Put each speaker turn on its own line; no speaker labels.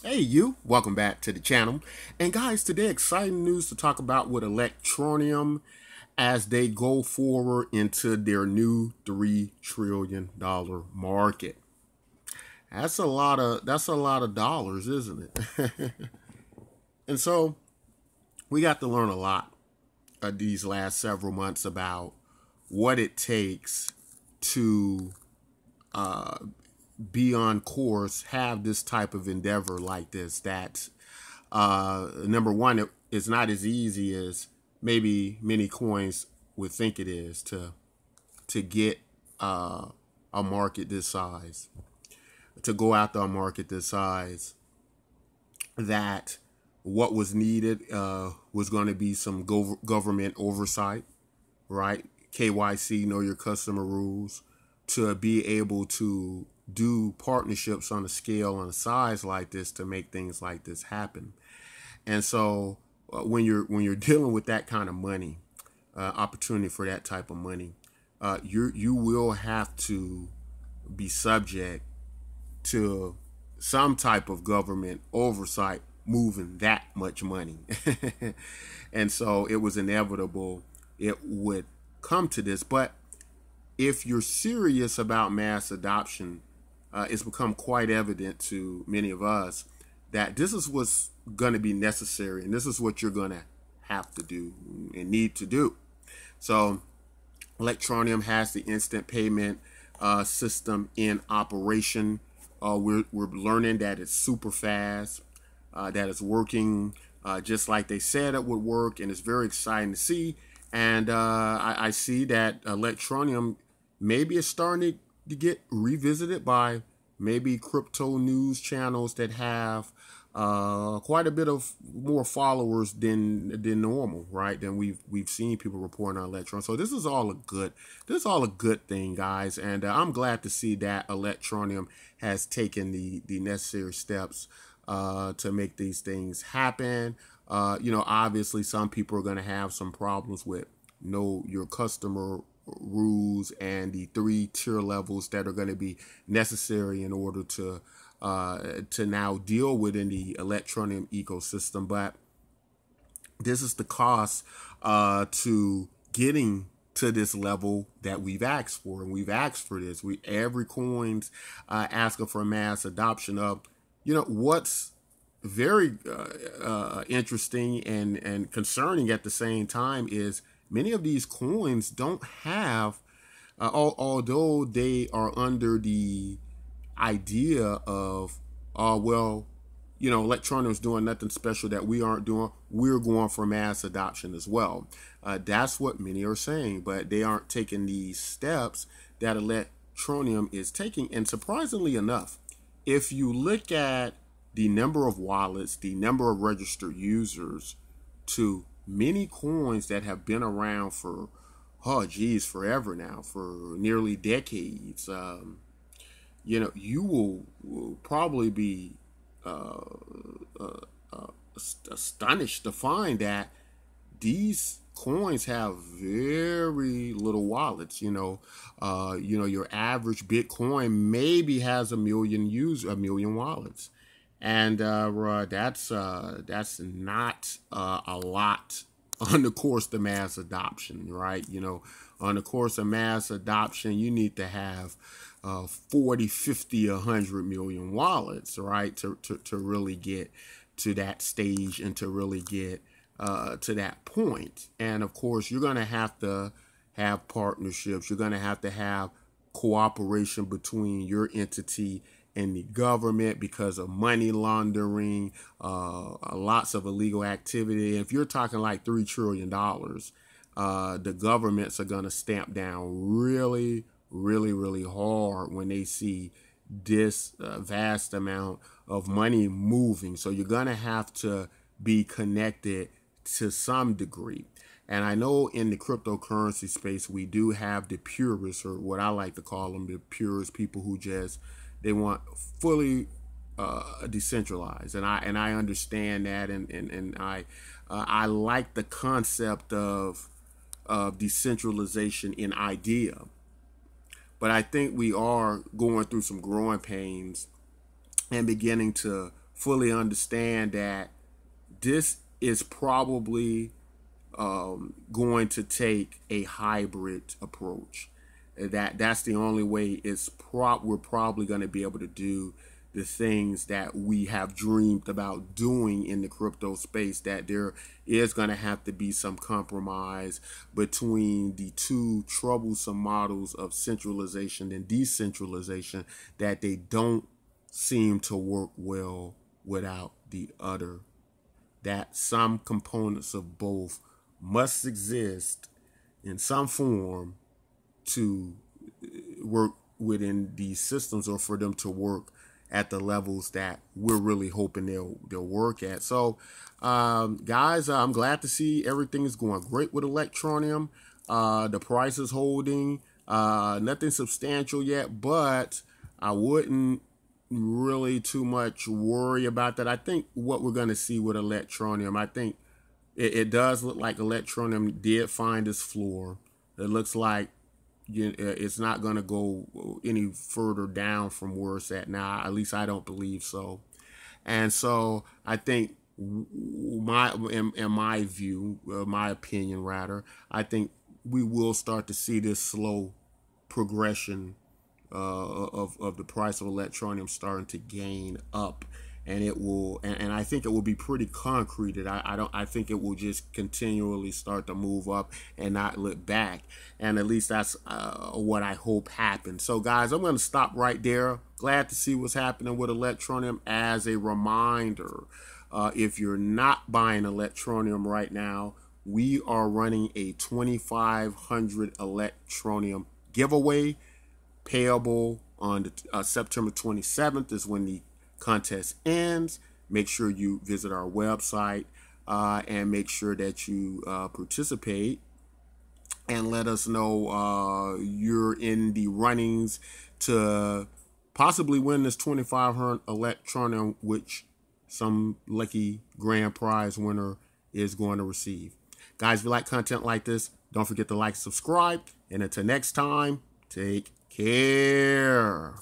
Hey you, welcome back to the channel. And guys, today exciting news to talk about with Electroneum as they go forward into their new $3 trillion market. That's a lot of dollars, isn't it? And so we got to learn a lot these last several months about what it takes to be on course, have this type of endeavor like this. That number one, it's not as easy as maybe many coins would think it is to get a market this size, to go after a market this size. That what was needed was going to be some government oversight, right? KYC, know your customer rules, to be able to do partnerships on a scale on a size like this to make things like this happen. And so when you're dealing with that kind of money, opportunity for that type of money, you will have to be subject to some type of government oversight moving that much money. And so it was inevitable it would come to this. But if you're serious about mass adoption, it's become quite evident to many of us that this is what's going to be necessary, and this is what you're going to have to do and need to do. So Electroneum has the instant payment system in operation. We're learning that it's super fast, that it's working just like they said it would work, and it's very exciting to see. And I see that Electroneum maybe is starting to get revisited by maybe crypto news channels that have quite a bit of more followers than normal, right? Than we've seen people reporting on Electron. So this is all a good thing, guys. And I'm glad to see that Electroneum has taken the necessary steps to make these things happen. Obviously some people are going to have some problems with know your customer rules and the 3 tier levels that are going to be necessary in order to now deal within the Electroneum ecosystem. But this is the cost to getting to this level that we've asked for, and we've asked for this. Every coin's asking for mass adoption of, what's very interesting and concerning at the same time is many of these coins don't have, although they are under the idea of, well, Electroneum is doing nothing special that we aren't doing. We're going for mass adoption as well. That's what many are saying, but they aren't taking these steps that Electroneum is taking. And surprisingly enough, if you look at the number of wallets, the number of registered users to many coins that have been around for, forever now, for nearly decades, you will probably be uh, astonished to find that these coins have very little wallets. Your average Bitcoin maybe has a million wallets, and that's not a lot on the course to mass adoption, right? On the course of mass adoption, you need to have 40, 50, 100 million wallets, right? To really get to that stage and to really get to that point. And of course, you're going to have partnerships. You're going to have cooperation between your entity and the government because of money laundering, lots of illegal activity. If you're talking like $3 trillion, the governments are going to stamp down really, really, really hard when they see this vast amount of money moving. So you're going to have to be connected to some degree. And I know in the cryptocurrency space, we do have the purists, or what I like to call them, the purists, people who just, they want fully decentralized. And I understand that, and I like the concept of decentralization in idea. But I think we are going through some growing pains and beginning to fully understand that this is probably going to take a hybrid approach. That's the only way we're probably going to be able to do the things that we have dreamed about doing in the crypto space. That there is going to have to be some compromise between the two troublesome models of centralization and decentralization, that they don't seem to work well without the other, that some components of both must exist in some form to work within these systems, or for them to work at the levels that we're really hoping they'll work at. So guys, I'm glad to see everything is going great with Electroneum. The price is holding, nothing substantial yet, but I wouldn't really too much worry about that. I think what we're going to see with Electroneum, I think it does look like Electroneum did find its floor. It looks like it's not going to go any further down from where it's at now. At least I don't believe so. And so I think in my view, my opinion rather, I think we will start to see this slow progression of the price of Electroneum starting to gain up, and it will, and I think it will be pretty concreted. I think it will just continually start to move up and not look back, and at least that's what I hope happens. So guys, I'm going to stop right there. Glad to see what's happening with Electroneum. As a reminder, if you're not buying Electroneum right now, we are running a 2,500 Electroneum giveaway, payable on September 27th is when the contest ends. Make sure you visit our website and make sure that you participate, and let us know you're in the runnings to possibly win this 2,500 Electroneum, which some lucky grand prize winner is going to receive. Guys, if you like content like this, don't forget to like, subscribe, and until next time, take care.